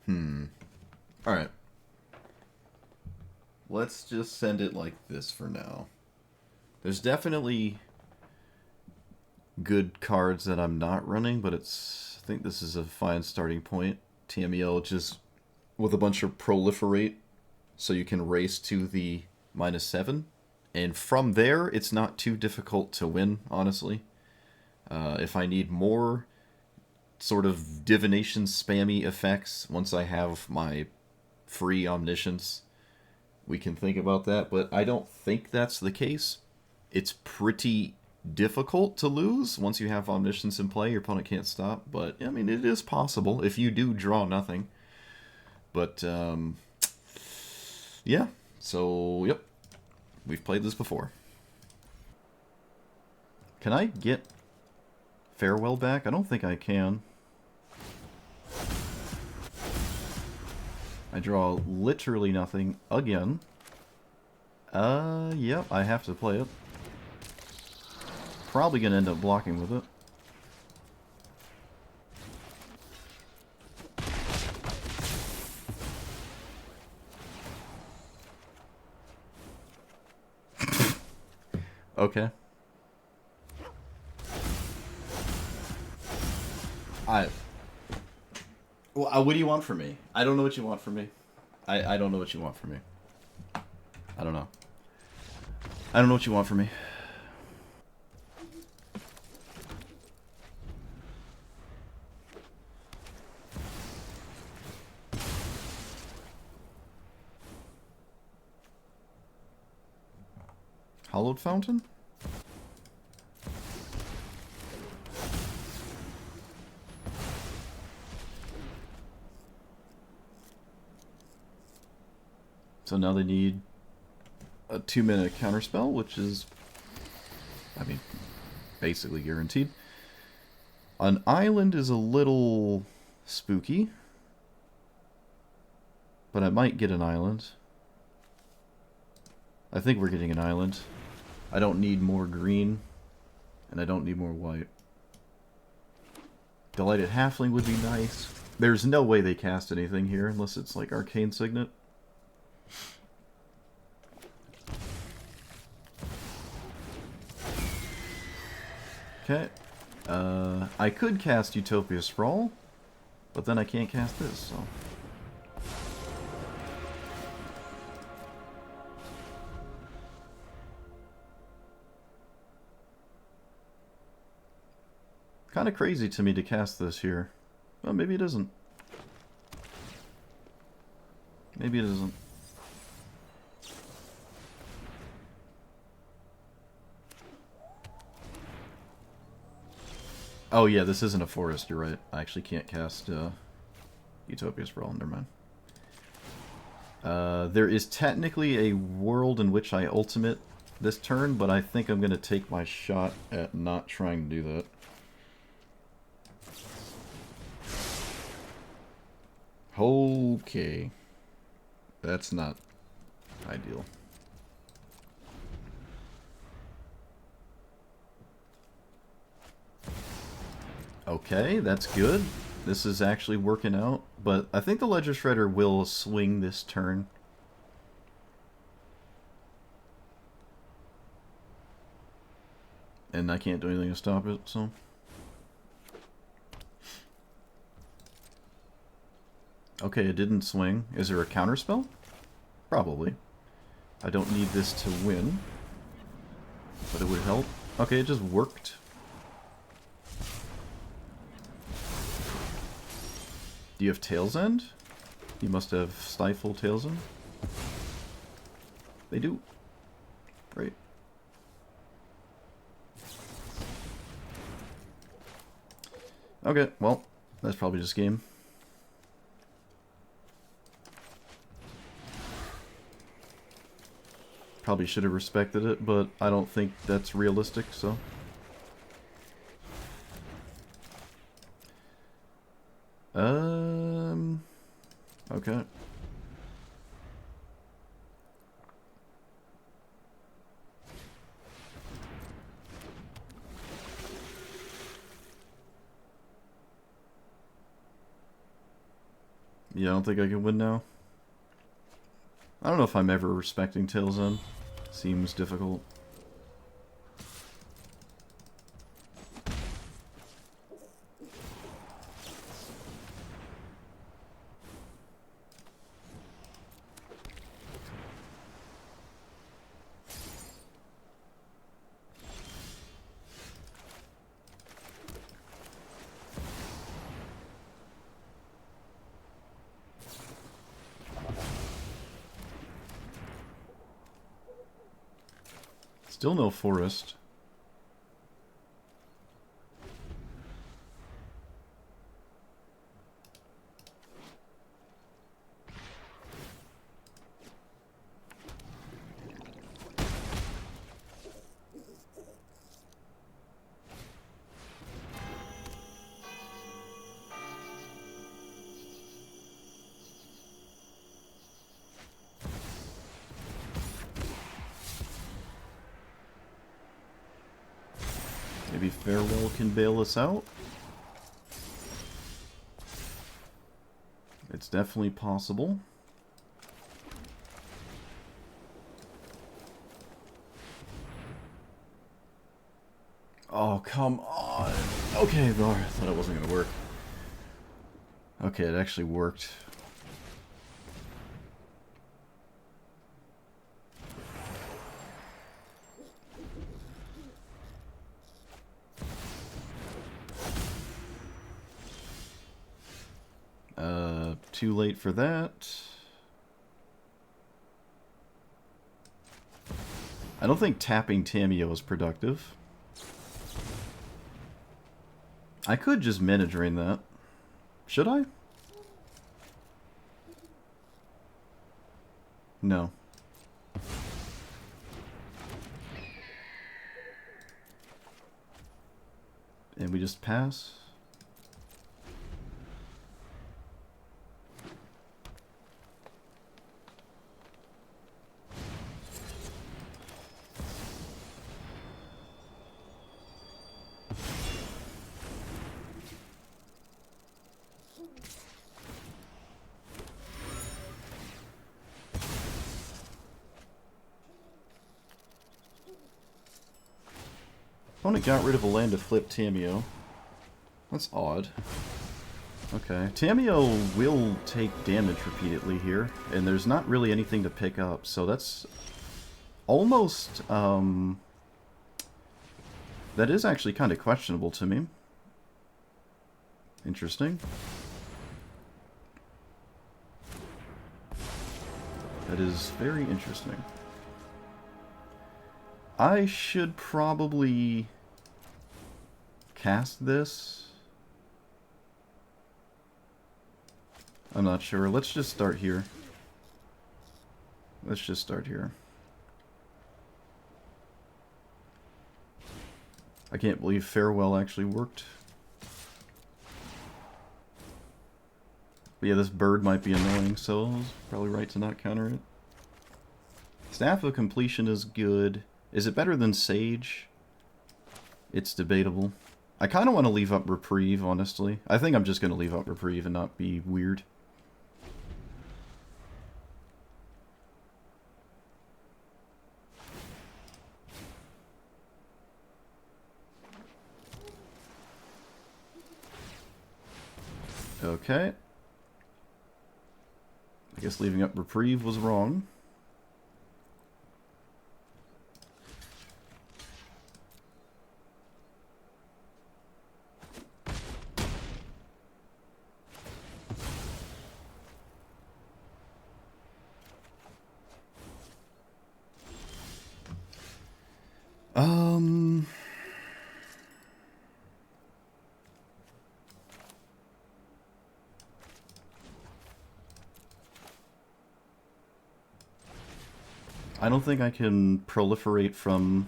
Alright. Let's just send it like this for now. There's definitely good cards that I'm not running, but I think this is a fine starting point. Tamiyo just with a bunch of proliferate, so you can race to the -7. And from there, it's not too difficult to win, honestly. If I need more sort of divination spammy effects, once I have my free omniscience, we can think about that. But I don't think that's the case. It's pretty difficult to lose once you have omniscience in play. Your opponent can't stop. But, I mean, it is possible if you do draw nothing. But, yeah. So, yep. We've played this before. Can I get Farewell back? I don't think I can. I draw literally nothing again. Yep, I have to play it. Probably gonna end up blocking with it. Okay. Well, what do you want from me? I don't know what you want from me. I don't know what you want from me. I don't know. I don't know what you want from me. Hollowed Fountain? So now they need a 2-minute counterspell, which is, I mean, basically guaranteed. An island is a little spooky, but I might get an island. I think we're getting an island. I don't need more green, and I don't need more white. Delighted Halfling would be nice. There's no way they cast anything here unless it's like Arcane Signet. Okay. I could cast Utopia Sprawl, but then I can't cast this, so... Kind of crazy to me to cast this here. Well, maybe it isn't. Maybe it isn't. Oh yeah, this isn't a forest, you're right. I actually can't cast Utopia Sprawl, never mind. There is technically a world in which I ultimate this turn, but I think I'm going to take my shot at not trying to do that. Okay. That's not ideal. Okay, that's good. This is actually working out, but I think the Ledger Shredder will swing this turn. And I can't do anything to stop it, so... Okay, it didn't swing. Is there a counterspell? Probably. I don't need this to win, but it would help. Okay, it just worked. Do you have Tail's End? You must have Stifle Tail's End. They do. Great. Okay, well, that's probably just game. Probably should have respected it, but I don't think that's realistic, so... Okay. Yeah, I don't think I can win now. I don't know if I'm ever respecting Tails End. Seems difficult. Still no forest. Maybe Farewell can bail us out? It's definitely possible. Oh, come on. Okay, I thought it wasn't going to work. Okay, it actually worked. Too late for that. I don't think tapping Tamiyo is productive. I could just mana drain that. Should I? No. And we just pass? Opponent got rid of a land to flip Tamiyo. That's odd. Okay, Tamiyo will take damage repeatedly here, and there's not really anything to pick up, so that's almost, that is actually kind of questionable to me. Interesting. That is very interesting. I should probably cast this. I'm not sure. Let's just start here. Let's just start here. I can't believe Farewell actually worked. But yeah, this bird might be annoying, so I was probably right to not counter it. Staff of Completion is good. Is it better than Sage? It's debatable. I kind of want to leave up Reprieve, honestly. I think I'm just going to leave up Reprieve and not be weird. Okay. I guess leaving up Reprieve was wrong. I don't think I can proliferate from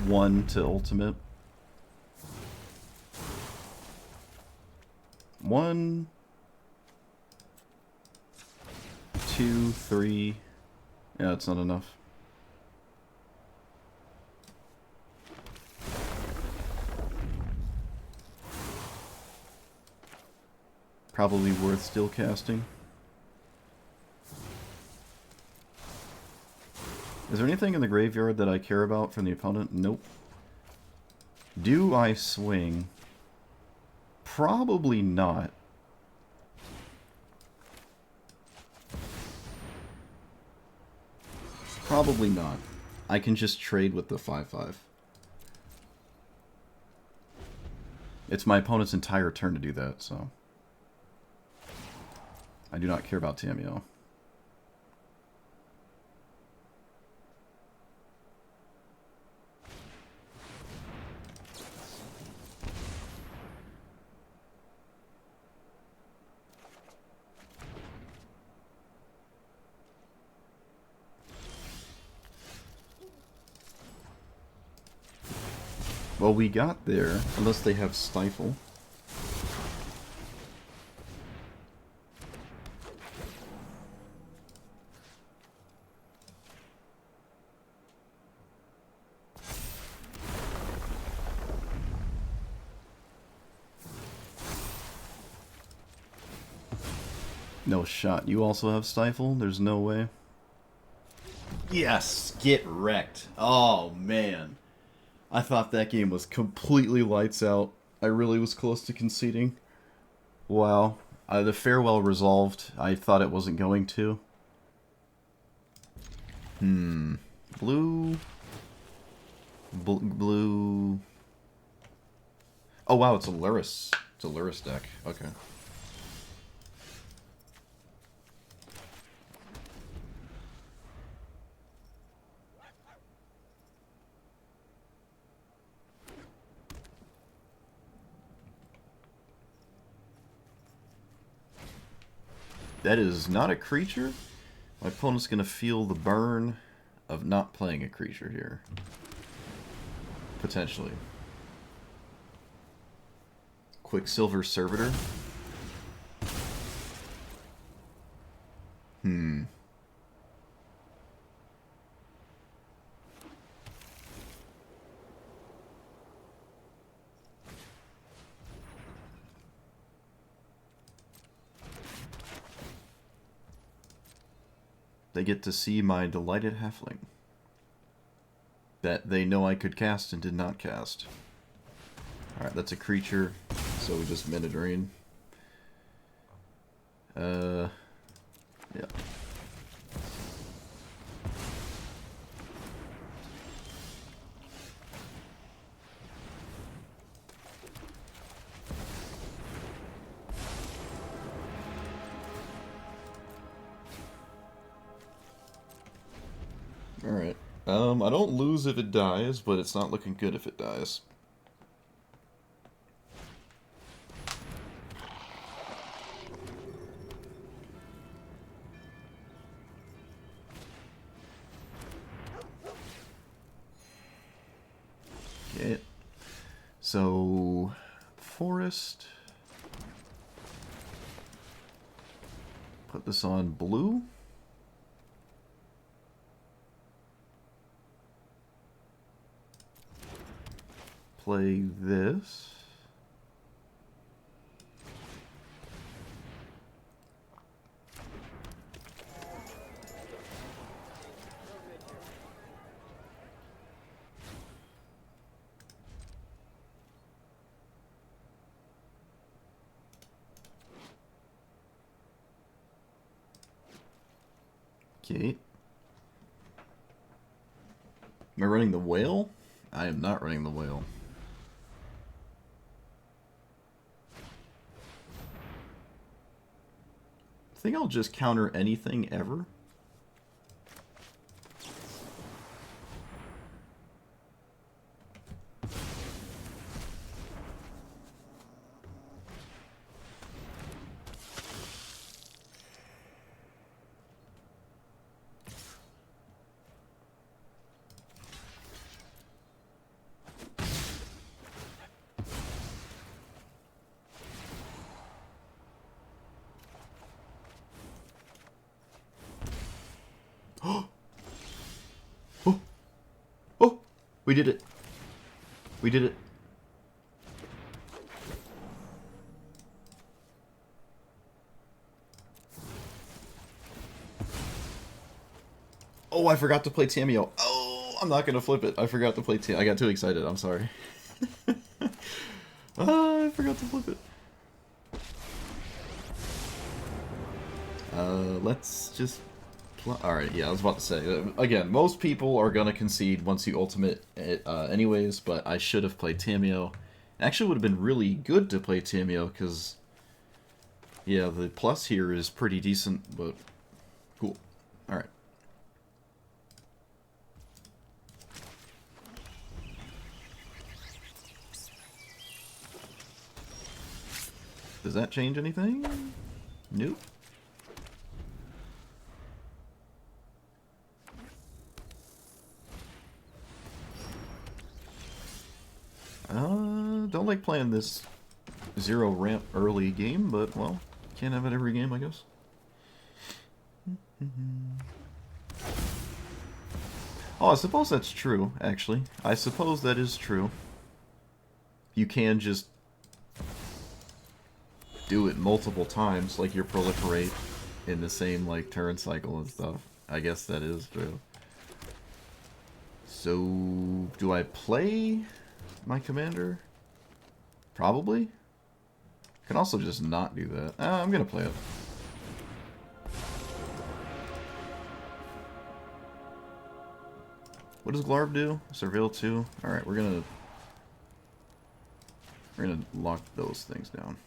1 to ultimate. 1, 2, 3. Yeah, it's not enough. Probably worth still casting. Is there anything in the graveyard that I care about from the opponent? Nope. Do I swing? Probably not. Probably not. I can just trade with the 5/5. It's my opponent's entire turn to do that, so... I do not care about Tamiyo. Well, we got there, unless they have Stifle. No shot. You also have Stifle? There's no way. Yes! Get wrecked. Oh, man. I thought that game was completely lights out. I really was close to conceding. Wow. The farewell resolved. I thought it wasn't going to. Blue... Blue... Oh wow, it's a Luris. It's a Luris deck. Okay. That is not a creature. My opponent's going to feel the burn of not playing a creature here. Potentially. Quicksilver Servitor. They get to see my delighted halfling. That they know I could cast and did not cast. Alright, that's a creature, so we just Mana Drain. Yeah. Alright. I don't lose if it dies, but it's not looking good if it dies. Okay. So, Forest. Put this on blue. Play this. Okay. Am I running the whale? I am not running the whale. I think I'll just counter anything ever. We did it. We did it. Oh, I forgot to play Tamiyo. Oh, I'm not gonna flip it. I forgot to play Tamiyo. I got too excited. I'm sorry. I forgot to flip it. Let's just... Alright, yeah, I was about to say. Again, most people are gonna concede once you ultimate it anyways, but I should have played Tamiyo. It actually would have been really good to play Tamiyo, because... Yeah, the plus here is pretty decent, but... Cool. Alright. Does that change anything? Nope. Don't like playing this 0 ramp early game, but, well, can't have it every game, I guess. Oh, I suppose that's true, actually. I suppose that is true. You can just do it multiple times, like your proliferate in the same, like, turn cycle and stuff. I guess that is true. So, do I play my commander? Probably. Can also just not do that. I'm gonna play it. What does Glarb do? Surveil 2? Alright, we're gonna lock those things down.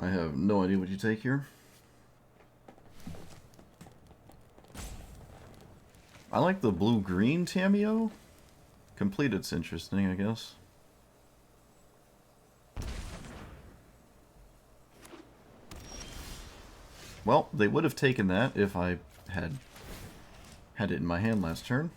I have no idea what you take here. I like the blue-green Tamiyo. Completed's interesting, I guess. Well, they would have taken that if I had it in my hand last turn.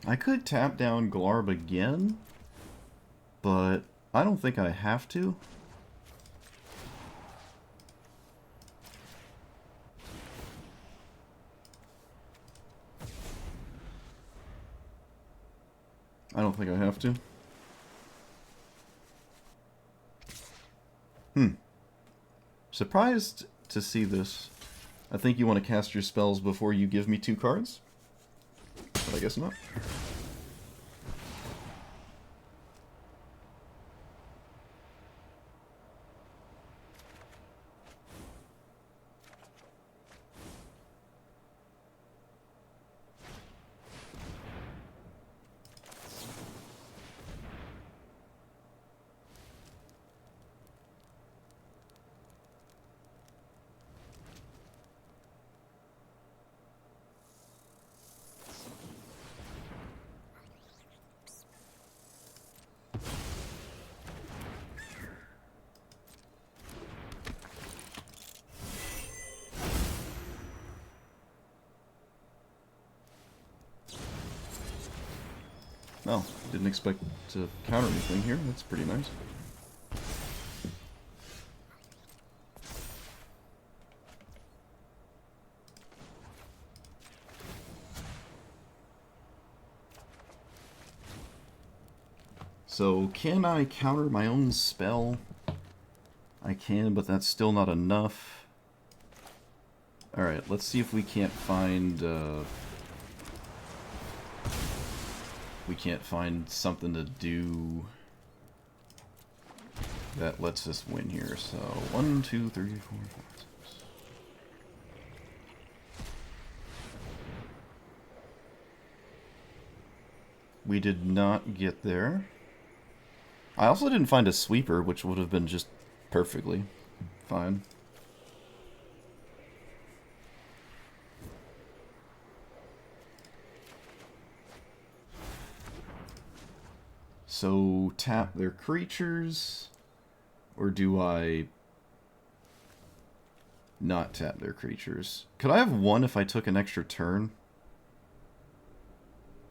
I could tap down Glarb again, but I don't think I have to. I don't think I have to. Surprised to see this. I think you want to cast your spells before you give me 2 cards. But I guess not. Oh, didn't expect to counter anything here. That's pretty nice. So, can I counter my own spell? I can, but that's still not enough. Alright, let's see if we can't find... we can't find something to do that lets us win here. So, 1, 2, 3, 4, 5, 6. We did not get there. I also didn't find a sweeper, which would have been just perfectly fine. So, tap their creatures, or do I not tap their creatures? Could I have one if I took an extra turn?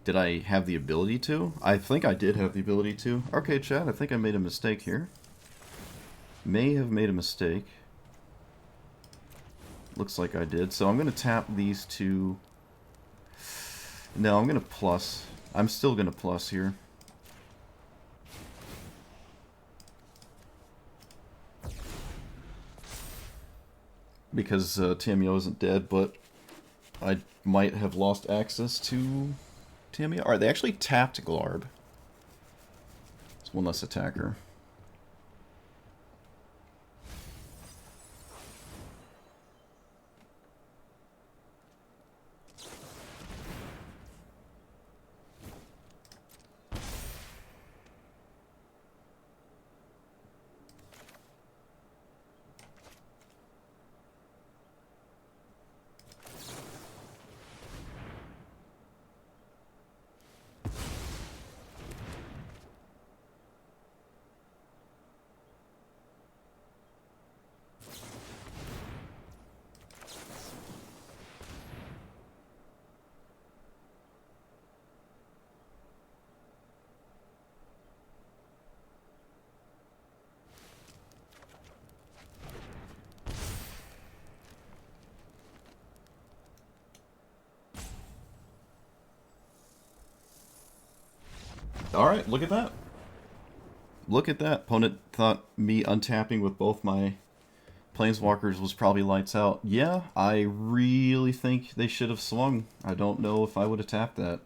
Did I have the ability to? I think I did have the ability to. Okay, chat, I think I made a mistake here. May have made a mistake. Looks like I did. So I'm going to tap these two. No, I'm going to plus. I'm still going to plus here. Because Tamiyo isn't dead, but I might have lost access to Tamiyo. Alright, they actually tapped Glarb. It's one less attacker. Alright, look at that. Look at that. Opponent thought me untapping with both my Planeswalkers was probably lights out. Yeah, I really think they should have swung. I don't know if I would have tapped that.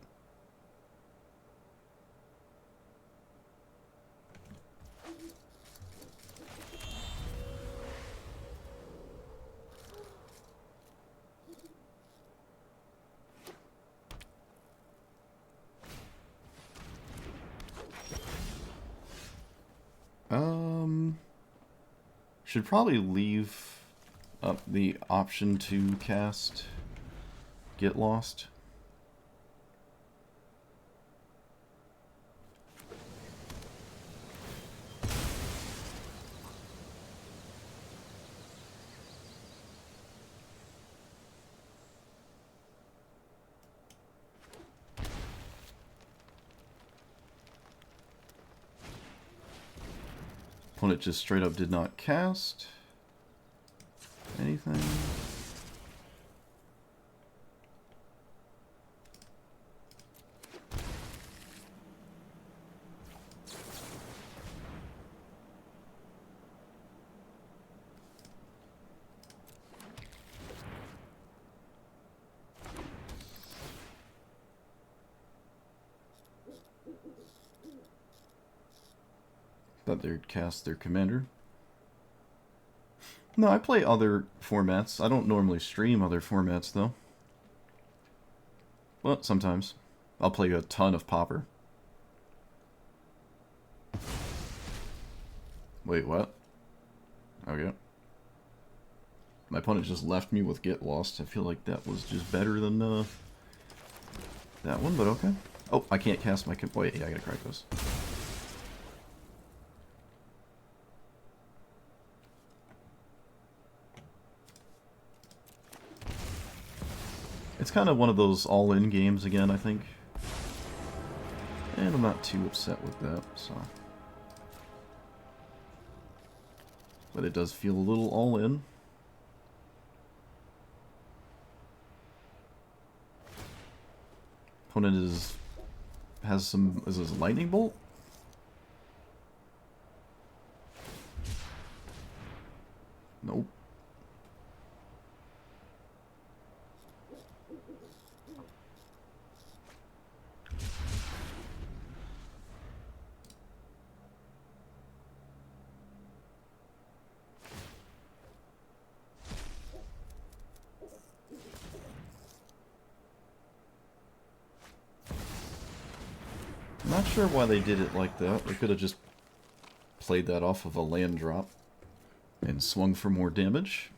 Should probably leave up the option to cast Get Lost. Opponent just straight up did not cast anything. Thought they'd cast their commander. No, I play other formats. I don't normally stream other formats, though. Well, sometimes. I'll play a ton of Pauper. Wait, what? Okay. My opponent just left me with Get Lost. I feel like that was just better than that one, but okay. Oh, I can't cast my... Wait, yeah, I gotta crack this. It's kind of one of those all-in games again, I think. And I'm not too upset with that, so... But it does feel a little all-in. Opponent has some... Is this Lightning Bolt? Not sure why they did it like that. They could have just played that off of a land drop and swung for more damage.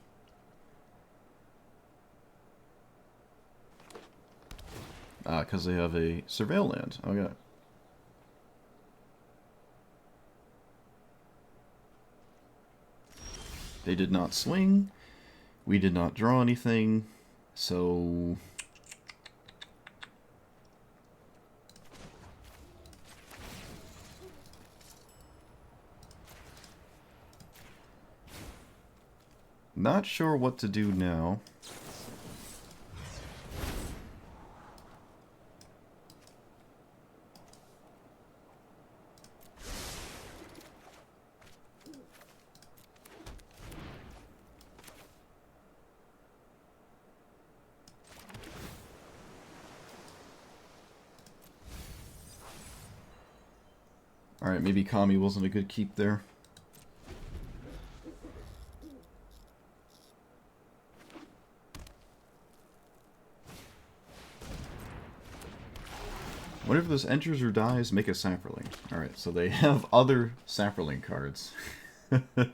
Because they have a surveil land. Okay. They did not swing. We did not draw anything. So... not sure what to do now. Alright, maybe Kami wasn't a good keep there. Whenever this enters or dies, make a Saproling. Alright, so they have other Saproling cards. But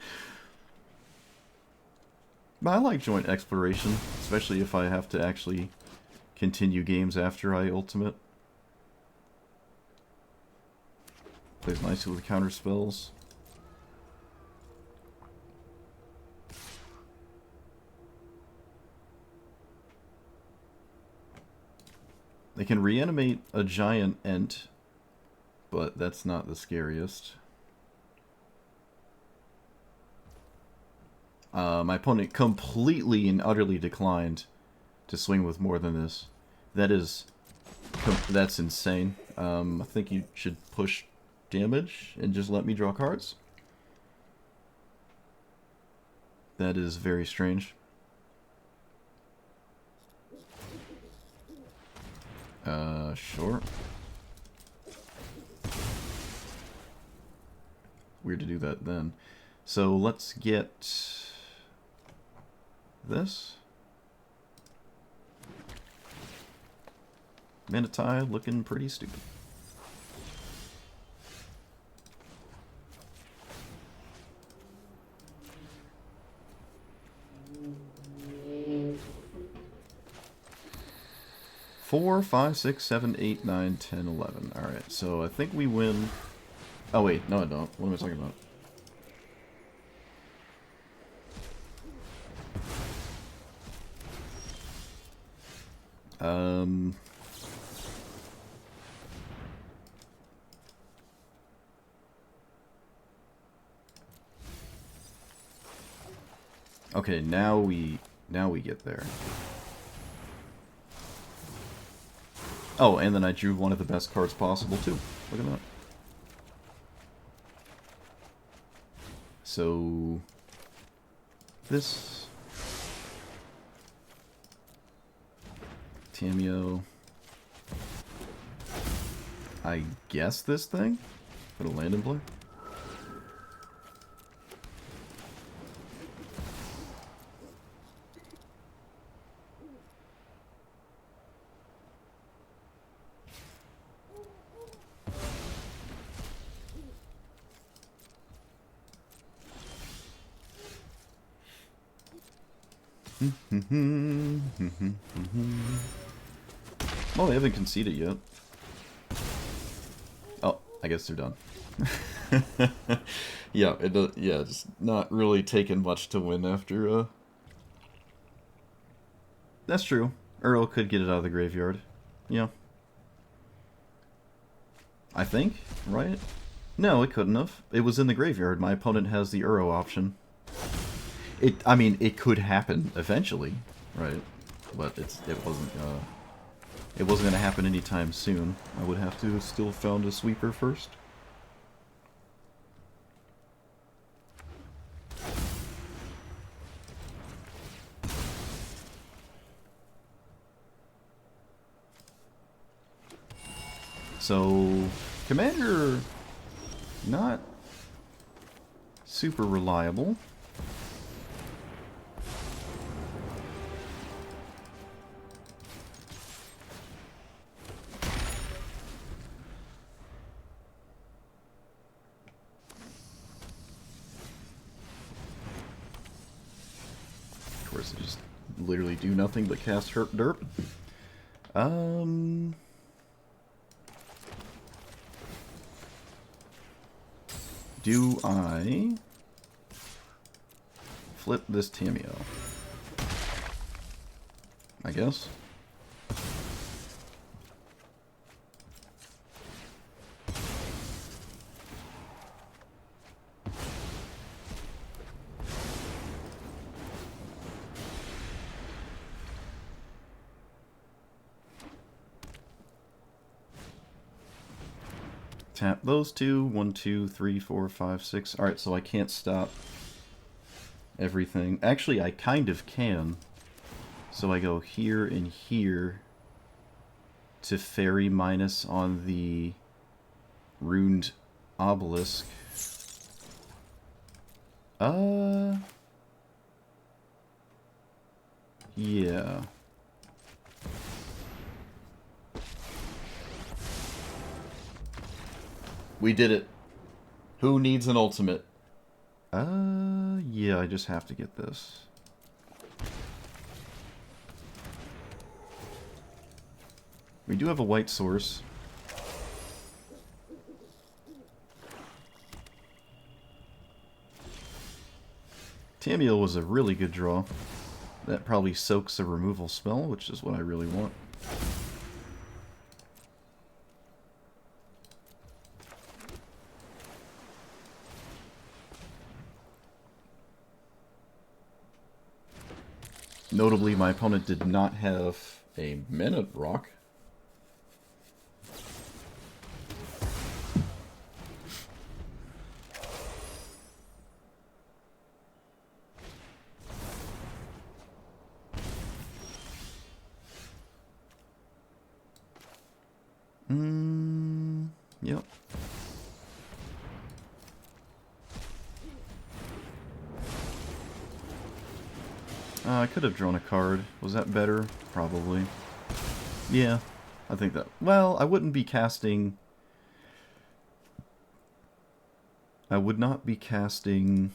I like joint exploration, especially if I have to actually continue games after I ultimate. Plays nicely with counter spells. They can reanimate a giant Ent, but that's not the scariest. My opponent completely and utterly declined to swing with more than this. That's insane. I think you should push damage and just let me draw cards. That is very strange. Sure. Weird to do that then. So let's get this. Manatide looking pretty stupid. Four, 5, 6, 7, 8, 9, 10, 11. Alright, so I think we win. Oh wait, no I don't. What am I talking about? Okay, now we get there. Oh, and then I drew one of the best cards possible too. Look at that. So this Tamiyo. I guess this thing? Put a land in play? Oh, they haven't conceded yet. Oh, I guess they're done. Yeah, it's not really taking much to win after, That's true. Earl could get it out of the graveyard. Yeah. I think, right? No, it couldn't have. It was in the graveyard. My opponent has the Uro option. I mean, it could happen eventually, right? But it wasn't going to happen anytime soon. I would have to still found a sweeper first. So, Commander, not super reliable. literally do nothing but cast Herp Derp. Do I flip this Tamiyo? I guess. Tap those two. 1, 2, 3, 4, 5, 6. Alright, so I can't stop everything. Actually, I kind of can. So I go here and here to fairy minus on the runed obelisk. Yeah. We did it. Who needs an ultimate? Yeah, I just have to get this. We do have a white source. Tamiyo was a really good draw. That probably soaks a removal spell, which is what I really want. Notably, my opponent did not have a Minute Rock. Yep. I could have drawn a card. Was that better? Probably. Yeah, I think that... Well, I wouldn't be casting... I would not be casting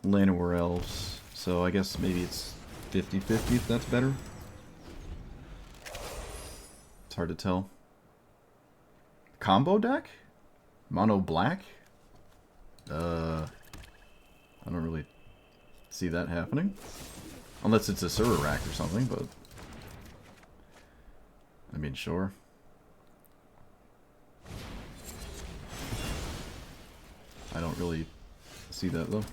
Llanowar Elves, so I guess maybe it's 50-50 if that's better. It's hard to tell. Combo deck? Mono black? I don't really see that happening. Unless it's a Surak or something, but... I mean, sure. I don't really see that, though.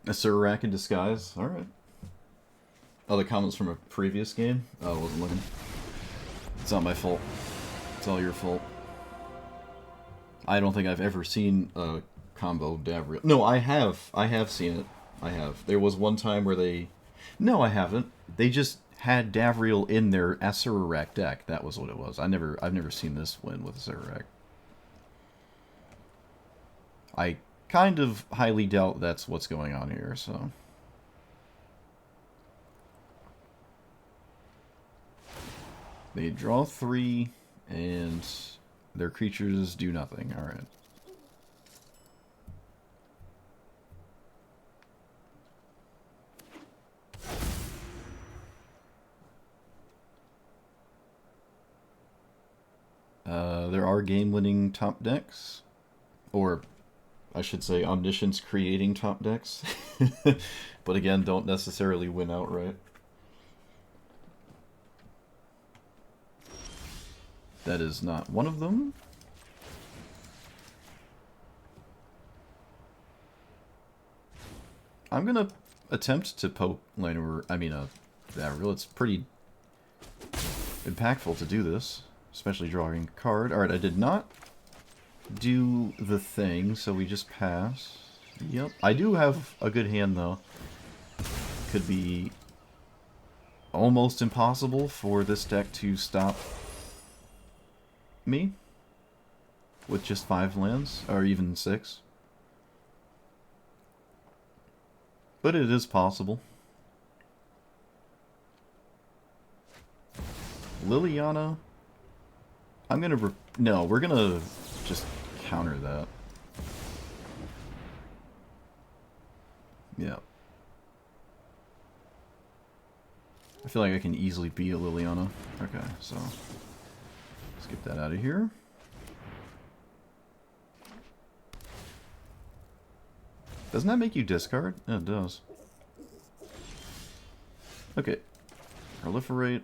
A Surak in disguise? Alright. Other comments from a previous game? Oh, I wasn't looking. It's not my fault. It's all your fault. I don't think I've ever seen a combo Davriel. No, I have. I have seen it. I have. There was one time where they... No, I haven't. They just had Davriel in their Surak deck. That was what it was. I've never seen this win with Surak. I kind of highly doubt that's what's going on here, so... They draw 3, and their creatures do nothing. Alright. There are game-winning top decks. Or, I should say, Omniscience creating top decks. But again, don't necessarily win outright. That is not one of them. I'm gonna attempt to poke Llanowar. I mean, Davriel. It's pretty impactful to do this, especially drawing a card. Alright, I did not do the thing, so we just pass. Yep. I do have a good hand, though. Could be almost impossible for this deck to stop me. with just 5 lands, or even 6. But it is possible. Liliana. I'm gonna... No, we're gonna just counter that. Yeah. I feel like I can easily beat a Liliana. Okay, so... let's get that out of here. Doesn't that make you discard? Yeah, it does. Okay. Proliferate.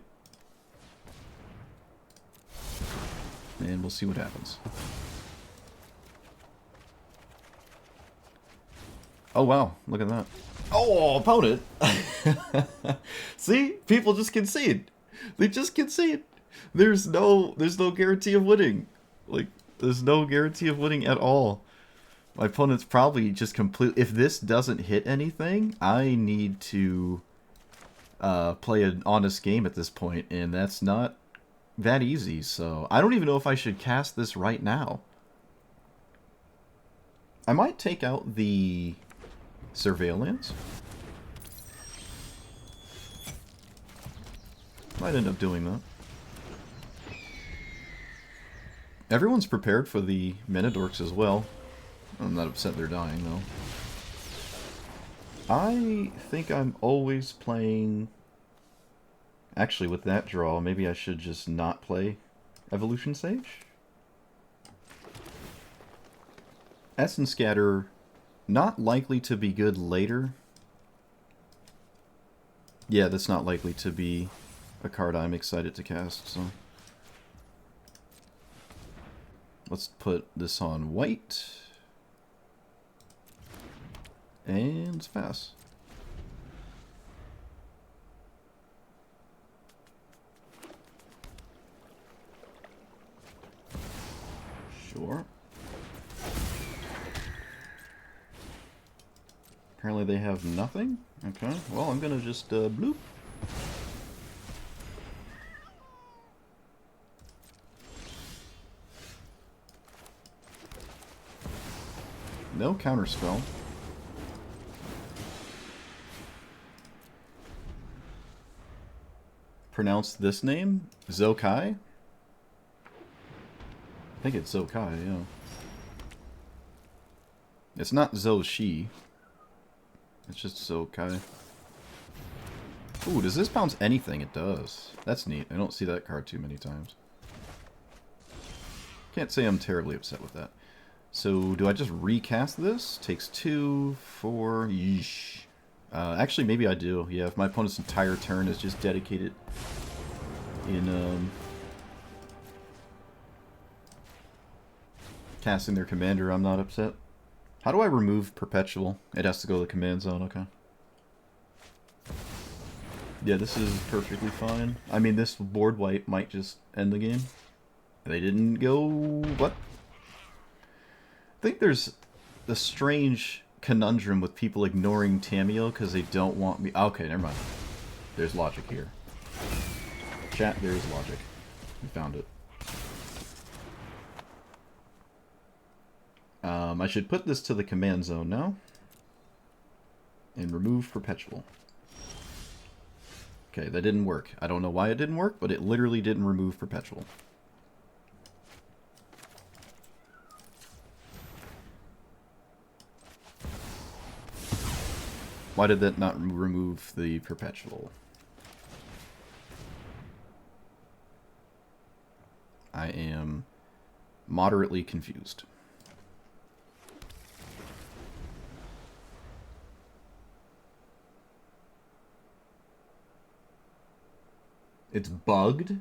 And we'll see what happens. Oh wow, look at that. Oh, opponent! See? People just concede. They just concede. There's no guarantee of winning. Like, there's no guarantee of winning at all. My opponent's probably just completely... If this doesn't hit anything, I need to play an honest game at this point, and that's not that easy, so... I don't even know if I should cast this right now. I might take out the Surveillance. Might end up doing that. Everyone's prepared for the Menadorks as well. I'm not upset they're dying, though. I think I'm always playing... Actually, with that draw, maybe I should just not play Evolution Sage? Essence Scatter, not likely to be good later. Yeah, that's not likely to be a card I'm excited to cast, so... Let's put this on white. And it's pass. Sure. Apparently they have nothing. Okay, well I'm gonna just bloop. No counterspell. Pronounce this name? Zokai? I think it's Zokai, yeah. It's not Zoshi. It's just Zokai. Ooh, does this bounce anything? It does. That's neat. I don't see that card too many times. Can't say I'm terribly upset with that. So, do I just recast this? Takes 2, 4, yeesh. Actually, maybe I do. Yeah, if my opponent's entire turn is just dedicated in, casting their commander, I'm not upset. How do I remove Perpetual? It has to go to the command zone, okay. Yeah, this is perfectly fine. I mean, this board wipe might just end the game. They didn't go... what? I think there's a strange conundrum with people ignoring Tamiyo because they don't want me... Okay, never mind. There's logic here. Chat, there's logic. We found it. I should put this to the command zone now. And remove Perpetual. Okay, that didn't work. I don't know why it didn't work, but it literally didn't remove Perpetual. Why did that not remove the Perpetual? I am moderately confused. It's bugged?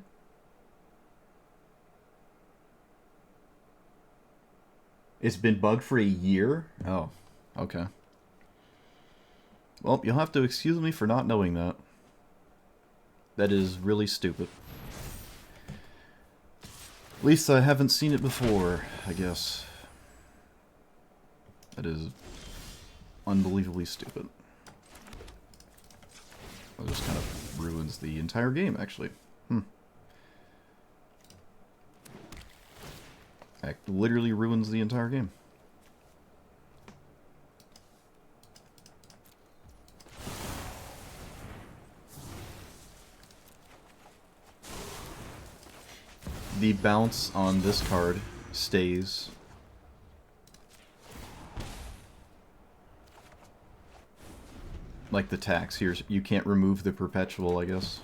It's been bugged for a year? Oh, okay. Well, you'll have to excuse me for not knowing that. That is really stupid. At least I haven't seen it before, I guess. That is unbelievably stupid. That just kind of ruins the entire game, actually. That literally ruins the entire game. The bounce on this card stays. Like the tax. Here's, you can't remove the perpetual, I guess.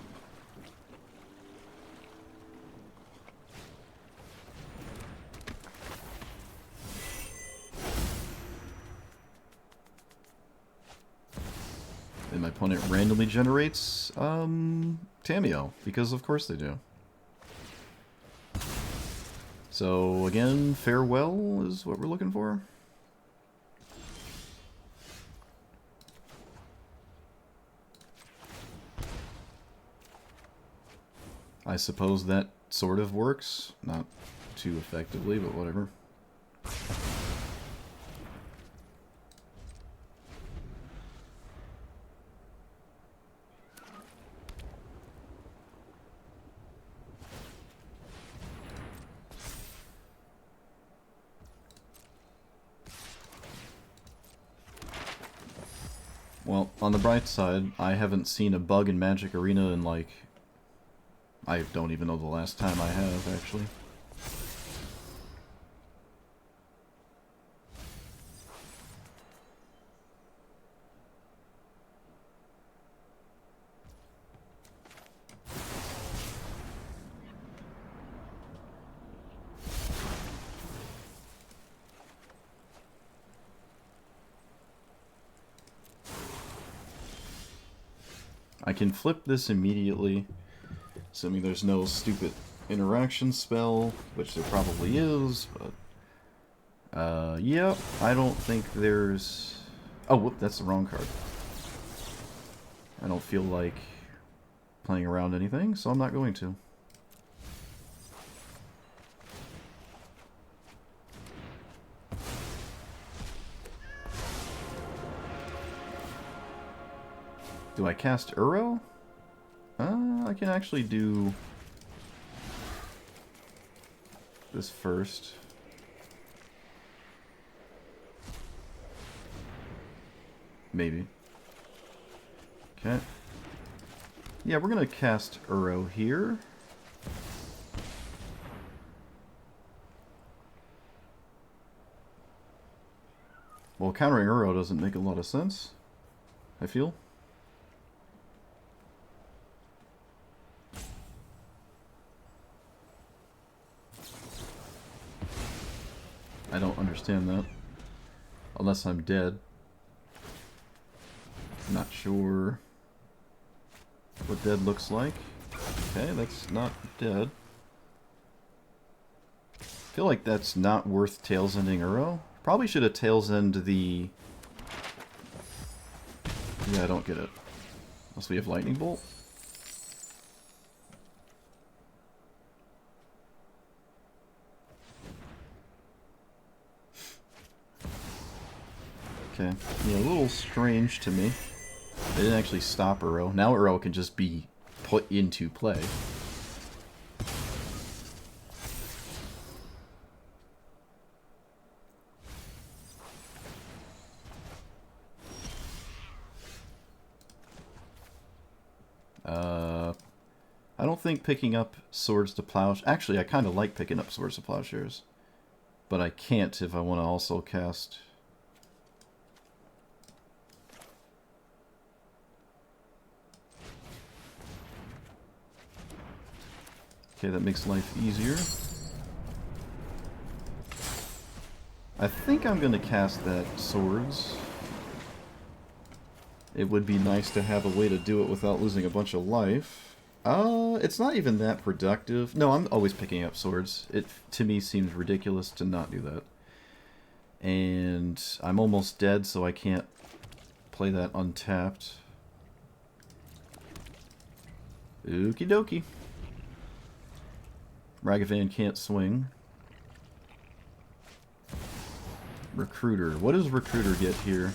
And my opponent randomly generates Tamiyo, because of course they do. So again, farewell is what we're looking for. I suppose that sort of works. Not too effectively, but whatever. Well, on the bright side, I haven't seen a bug in Magic Arena in, like... I don't even know the last time I have, actually. I can flip this immediately, assuming there's no stupid interaction spell, which there probably is, but... yeah, I don't think there's... Oh, whoop, that's the wrong card. I don't feel like playing around anything, so I'm not going to. Do I cast Uro? I can actually do this first. Maybe. Okay. Yeah, we're gonna cast Uro here. Well, countering Uro doesn't make a lot of sense, I feel. I don't understand that. Unless I'm dead. I'm not sure what dead looks like. Okay, that's not dead. I feel like that's not worth Tails Ending Uro. Probably should have Tails End the... Yeah, I don't get it. Unless we have Lightning Bolt. Okay. Yeah, a little strange to me. They didn't actually stop Uro. Now Uro can just be put into play. I don't think picking up Swords to Plowshares... Actually, I kind of like picking up Swords to Plowshares. But I can't if I want to also cast... Okay, that makes life easier. I think I'm going to cast that Swords. It would be nice to have a way to do it without losing a bunch of life. It's not even that productive. No, I'm always picking up Swords. It, to me, seems ridiculous to not do that. And I'm almost dead, so I can't play that untapped. Okie dokie. Ragavan can't swing. Recruiter. What does Recruiter get here?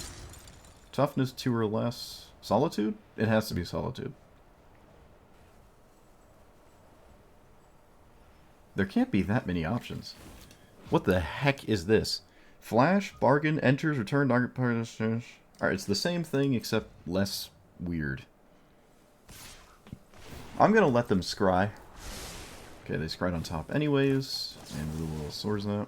Toughness 2 or less. Solitude? It has to be Solitude. There can't be that many options. What the heck is this? Flash, bargain, enters, return, target. Alright, it's the same thing except less weird. I'm gonna let them scry. Okay, they scried on top anyways, and we will source that.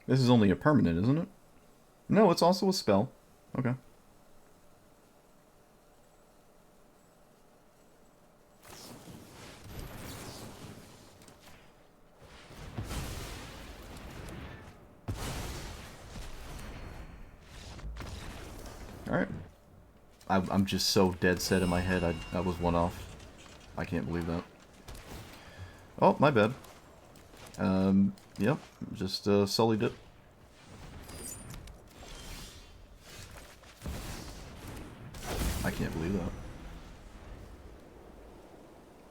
This is only a permanent, isn't it? No, it's also a spell. Okay. Alright. I'm just so dead set in my head. I was one off. I can't believe that. Oh, my bad. Yep. Just sullied it. I can't believe that.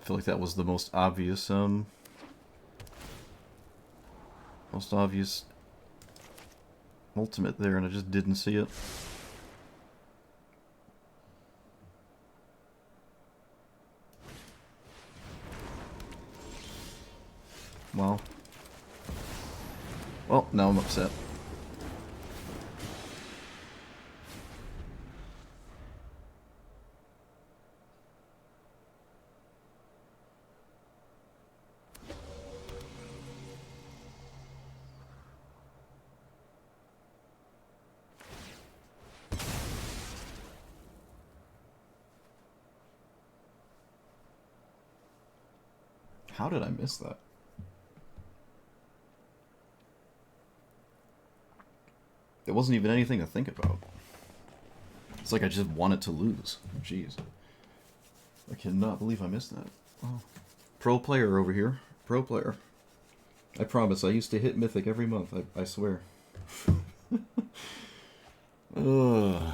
I feel like that was the most obvious ultimate there, and I just didn't see it. Well, now I'm upset. How did I miss that? There wasn't even anything to think about. It's like I just wanted to lose. Jeez. I cannot believe I missed that. Oh. Pro player over here. Pro player. I promise, I used to hit Mythic every month, I swear. Ugh.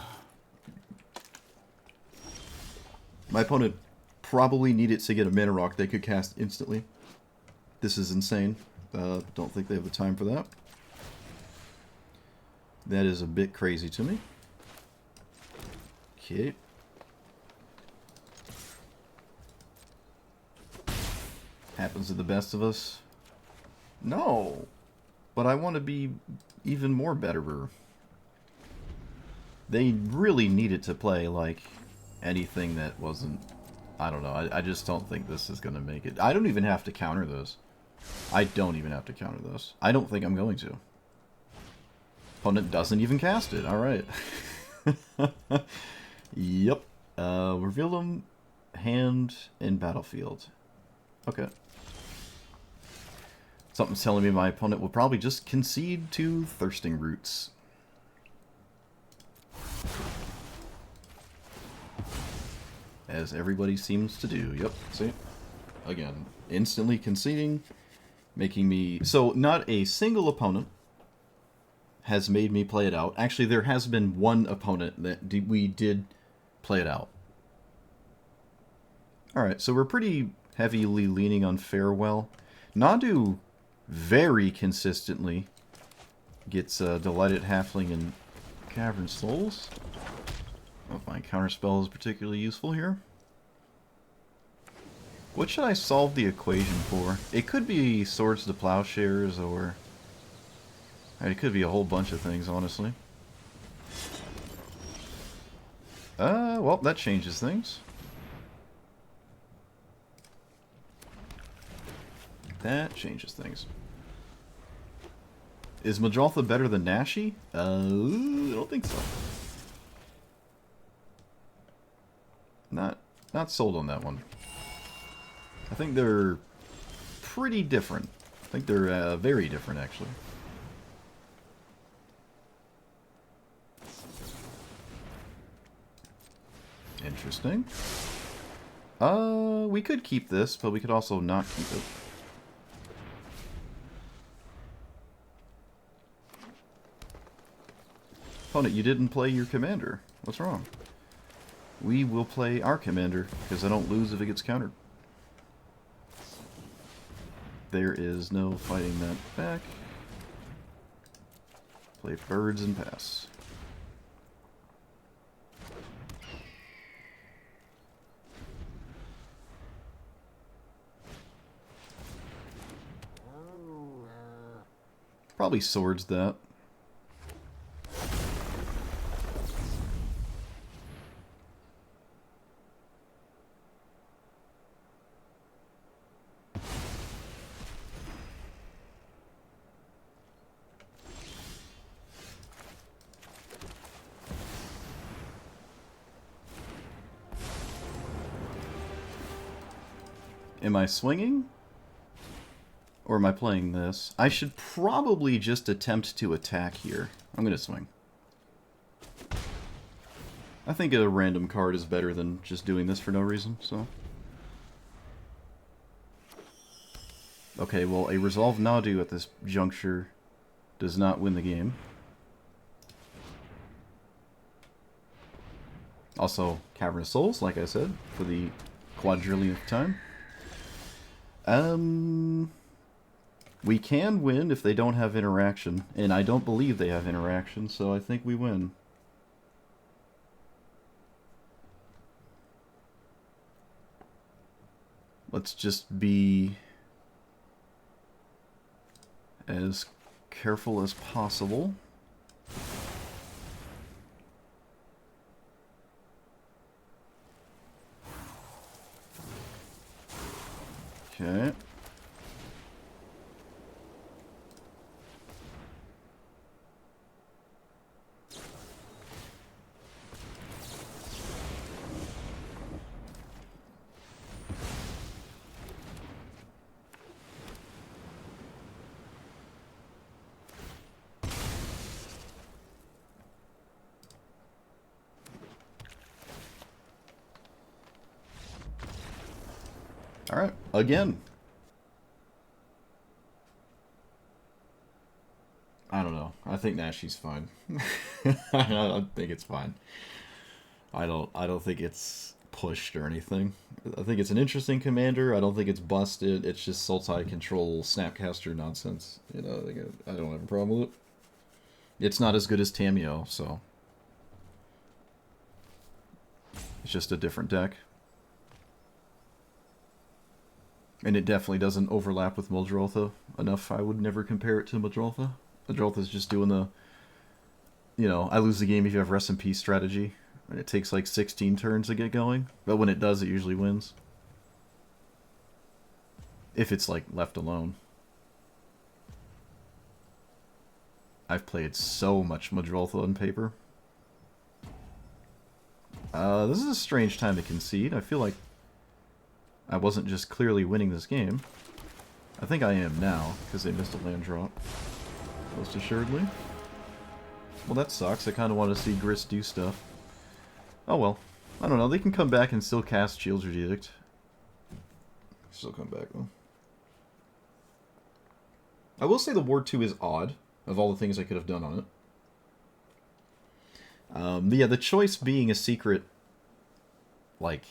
My opponent probably needed to get a mana rock they could cast instantly. This is insane. Don't think they have the time for that. That is a bit crazy to me. Okay. Happens to the best of us. No! But I want to be even more betterer. They really needed to play, like, anything that wasn't... I don't know. I just don't think this is going to make it. I don't even have to counter this. I don't even have to counter this. I don't think I'm going to. Opponent doesn't even cast it. Alright. Yep. Reveal them, hand, in battlefield. Okay. Something's telling me my opponent will probably just concede to Thirsting Roots. As everybody seems to do. Yep, see? Again, instantly conceding, making me... So, not a single opponent has made me play it out. Actually, there has been one opponent that we did play it out. Alright, so we're pretty heavily leaning on Farewell. Nadu very consistently gets Delighted Halfling and Cavern Souls. I don't find Counterspell is particularly useful here. What should I solve the equation for? It could be Swords to Plowshares, or... it could be a whole bunch of things, honestly. Well, that changes things. That changes things. Is Majaltha better than Nashi? I don't think so. Not sold on that one. I think they're pretty different. I think they're very different, actually. Interesting. We could keep this, but we could also not keep it. Opponent, you didn't play your commander. What's wrong? We will play our commander, because I don't lose if it gets countered. There is no fighting that back. Play birds and pass. Probably swords that. Am I swinging? Or am I playing this? I should probably just attempt to attack here. I'm going to swing. I think a random card is better than just doing this for no reason, so... Okay, well, a Resolve Nadu at this juncture does not win the game. Also, Cavern of Souls, like I said, for the quadrillionth time. We can win if they don't have interaction, and I don't believe they have interaction, so I think we win. Let's just be as careful as possible. Okay. Alright, again. I don't know. I think Nashi's fine. I don't think it's fine. I don't think it's pushed or anything. I think it's an interesting commander. I don't think it's busted. It's just Sultai control Snapcaster nonsense. You know, I don't have a problem with it. It's not as good as Tamiyo, so it's just a different deck. And it definitely doesn't overlap with Muldrotha enough. I would never compare it to Muldrotha. Muldrotha's just doing the, you know, I lose the game if you have rest in peace strategy. And it takes like 16 turns to get going. But when it does, it usually wins. If it's like left alone. I've played so much Muldrotha on paper. This is a strange time to concede. I feel like I wasn't just clearly winning this game. I think I am now, because they missed a land drop. Most assuredly. Well, that sucks. I kind of want to see Gris do stuff. Oh well. I don't know. They can come back and still cast Shieldred Edict. Still come back, though. I will say the Ward 2 is odd, of all the things I could have done on it. But yeah, the choice being a secret, like...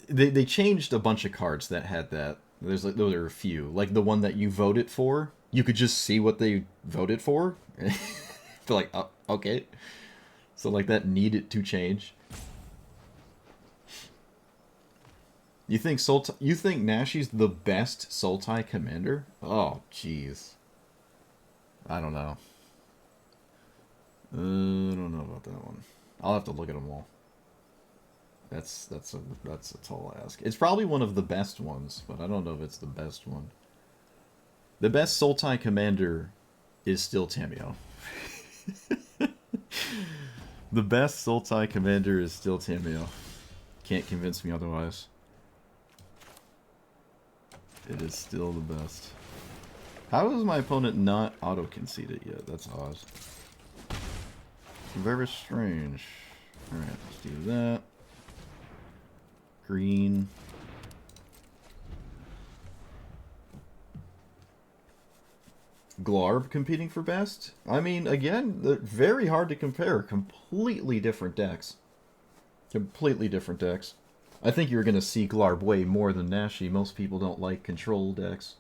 They changed a bunch of cards that had that. There were a few. Like the one that you voted for, you could just see what they voted for. Feel like, oh, okay. So like that needed to change. You think Nashi's the best Sultai commander? Oh, jeez. I don't know. I don't know about that one. I'll have to look at them all. That's a tall ask. It's probably one of the best ones, but I don't know if it's the best one. The best Sultai commander is still Tamiyo. The best Sultai commander is still Tamiyo. Can't convince me otherwise. It is still the best. How is my opponent not auto-conceded yet? That's odd. Very strange. Alright, let's do that. Green. Glarb competing for best? I mean, again, they're very hard to compare. Completely different decks. Completely different decks. I think you're going to see Glarb way more than Nashi. Most people don't like control decks.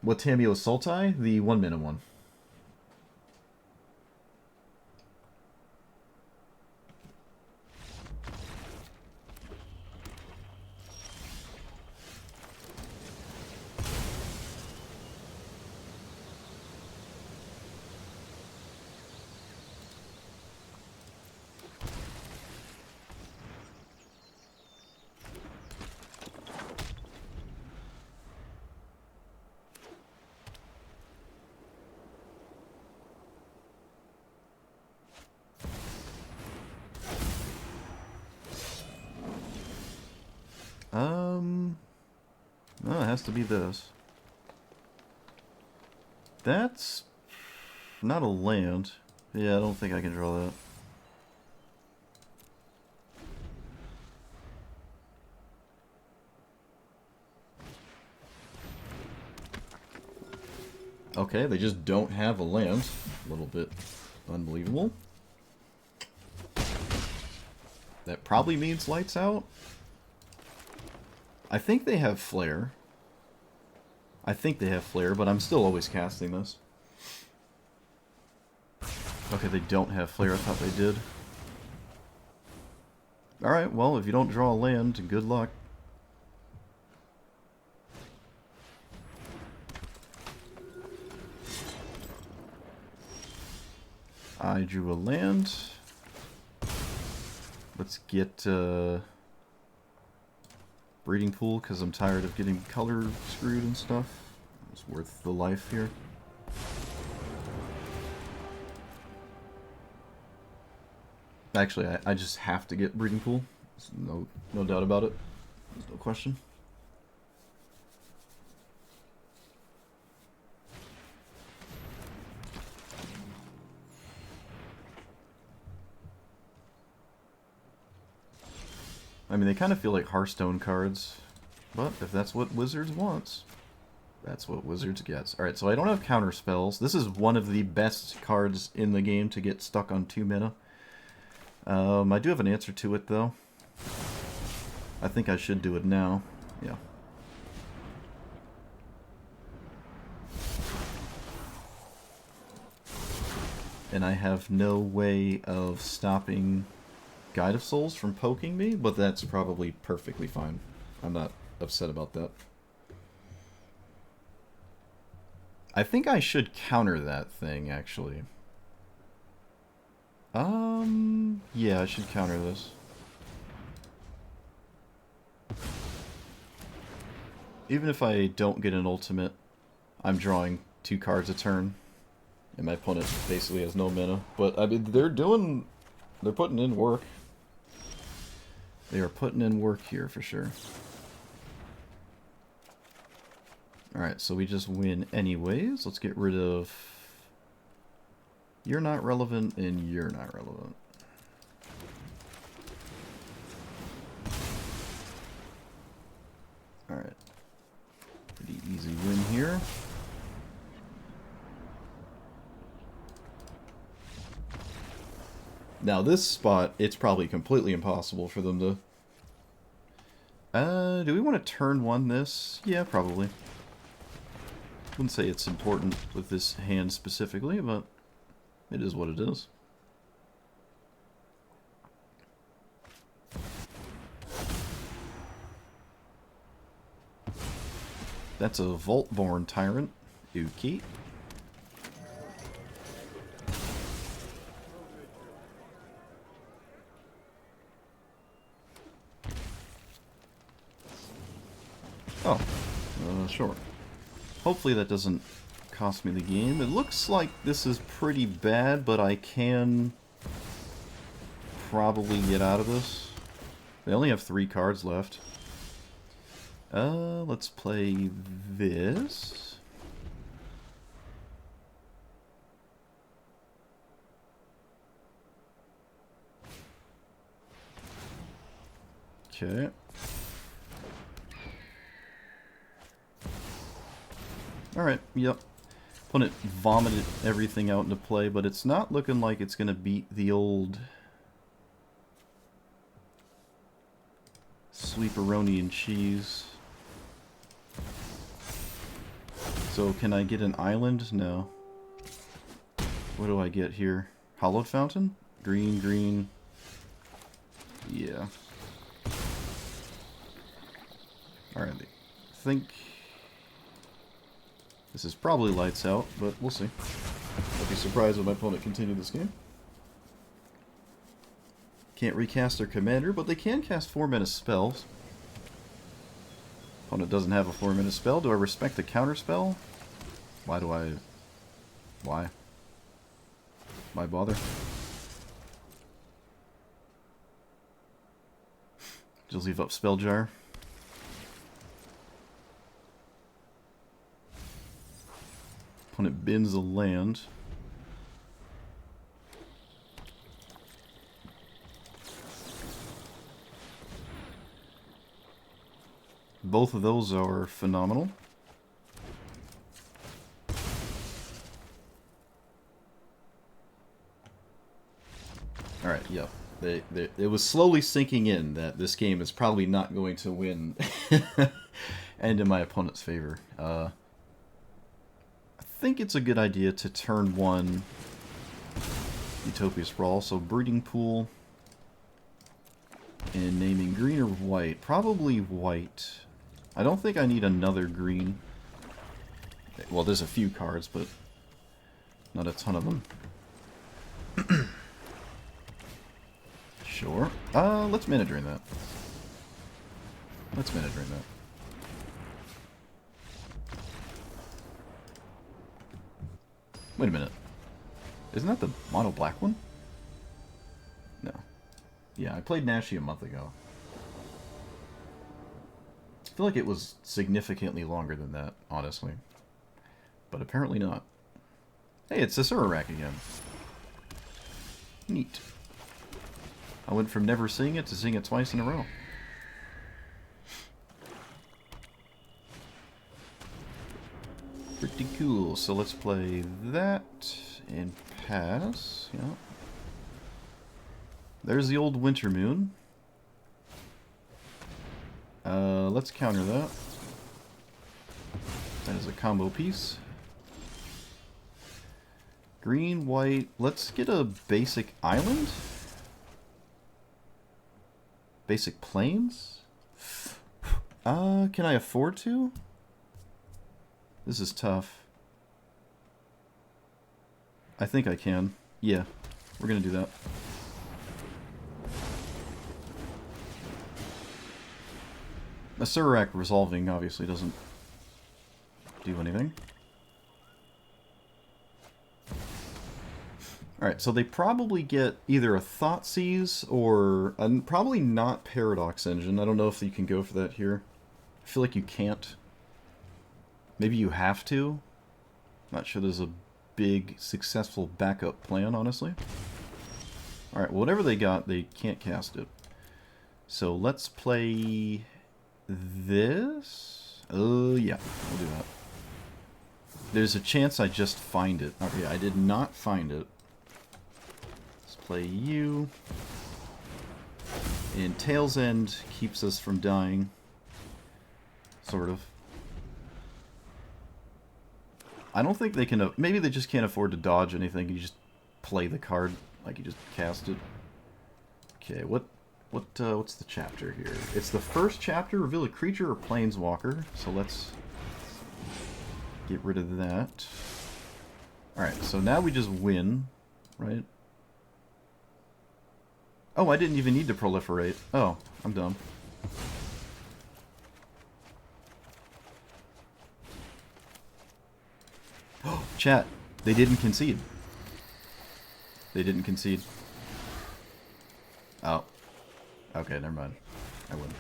What Tamiyo Sultai? The 1-mana one. No, it has to be this. That's not a land. Yeah, I don't think I can draw that. Okay, they just don't have a land. A little bit unbelievable. That probably means lights out. I think they have flare. But I'm still always casting this. Okay, they don't have flare. I thought they did. Alright, well, if you don't draw a land, good luck. I drew a land. Let's get breeding pool, because I'm tired of getting color screwed and stuff. It's worth the life here. Actually, I just have to get breeding pool. There's no doubt about it. There's no question. I mean, they kind of feel like Hearthstone cards, but if that's what Wizards wants, that's what Wizards gets. Alright, so I don't have counter spells. This is one of the best cards in the game to get stuck on 2 mana. I do have an answer to it, though. I think I should do it now. Yeah. And I have no way of stopping Guide of Souls from poking me, but that's probably perfectly fine. I'm not upset about that. I think I should counter that thing, actually. Yeah, I should counter this. Even if I don't get an ultimate, I'm drawing 2 cards a turn. And my opponent basically has no mana. But, I mean, they're putting in work. They are putting in work here, for sure. Alright, so we just win anyways. Let's get rid of... You're not relevant, and you're not relevant. Alright. Pretty easy win here. Now this spot, it's probably completely impossible for them to... do we want to turn 1 this? Yeah, probably. Wouldn't say it's important with this hand specifically, but it is what it is. That's a Vault-born Tyrant. Uki. Oh, sure. Hopefully that doesn't cost me the game. It looks like this is pretty bad, but I can probably get out of this. They only have 3 cards left. Let's play this. Okay. Alright, yep. Opponent vomited everything out into play, but it's not looking like it's going to beat the old Sleeperoni and cheese. So can I get an island? No. What do I get here? Hollowed Fountain? Green, green. Yeah. Alright, I think this is probably lights out, but we'll see. I'd be surprised if my opponent continued this game. Can't recast their commander, but they can cast 4-mana spells. Opponent doesn't have a 4-mana spell. Do I respect the counter spell? Why do I... Why? Why bother? Just leave up Spell Jar. opponent bins a land. Both of those are phenomenal. Alright, yeah. It was slowly sinking in that this game is probably not going to win and in my opponent's favor. I think it's a good idea to turn 1 Utopia's Brawl, so breeding pool and naming green or white. Probably white. I don't think I need another green. Well, there's a few cards, but not a ton of them. Sure. Let's mana drain that. Let's mana drain that. Wait a minute. Isn't that the mono black one? No. Yeah, I played Nashi a month ago. I feel like it was significantly longer than that, honestly. But apparently not. Hey, it's Sasurak again. Neat. I went from never seeing it to seeing it twice in a row. Pretty cool. So let's play that and pass. Yeah. There's the old Winter Moon. Let's counter that. That is a combo piece. Green, white. Let's get a basic island. Basic plains? Can I afford to? This is tough. I think I can. Yeah, we're gonna do that. A Sasurak resolving obviously doesn't do anything. Alright, so they probably get either a Thoughtseize or probably not Paradox Engine. I don't know if you can go for that here. I feel like you can't. Maybe you have to. Not sure there's a big, successful backup plan, honestly. Alright, well, whatever they got, they can't cast it. So let's play this. Oh, yeah, we'll do that. There's a chance I just find it. Okay, I did not find it. Let's play you. And Tail's End keeps us from dying. Sort of. I don't think they can... maybe they just can't afford to dodge anything. You just play the card like you just cast it. Okay, what's the chapter here? It's the first chapter. Reveal a creature or planeswalker. So let's get rid of that. Alright, so now we just win, right? Oh, I didn't even need to proliferate. Oh, I'm dumb. Chat, they didn't concede. They didn't concede. Oh. Okay, never mind. I wouldn't.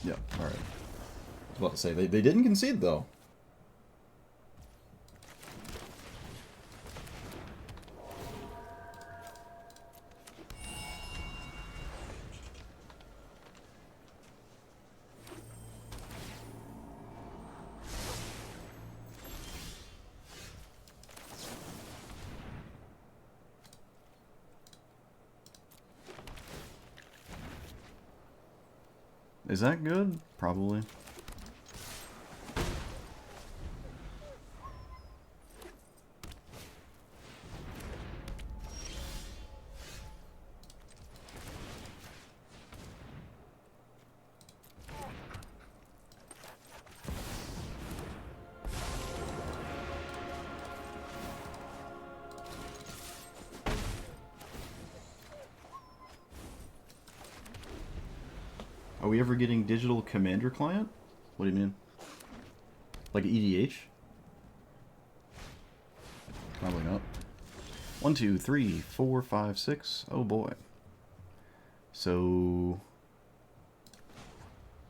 Yeah, alright. I was about to say, they didn't concede, though. Is that good? Probably. Are we ever getting digital commander client? What do you mean? Like EDH? Probably not. 1, 2, 3, 4, 5, 6. Oh boy. So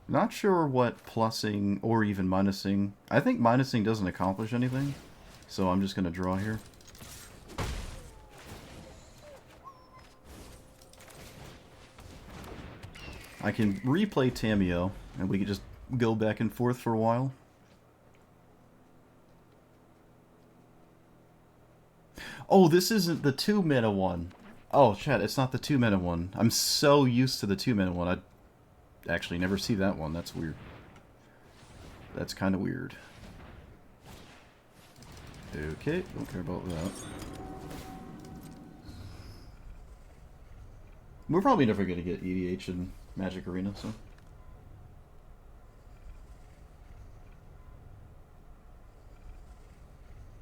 Not sure what plussing or even minusing. I think minusing doesn't accomplish anything, so I'm just going to draw here. I can replay Tamiyo, and we can just go back and forth for a while. Oh, this isn't the 2-mana one. Oh, chat, it's not the 2-mana one. I'm so used to the 2-mana one, I actually never see that one. That's weird. That's kind of weird. Okay, don't care about that. We're probably never going to get EDH in Magic Arena, so...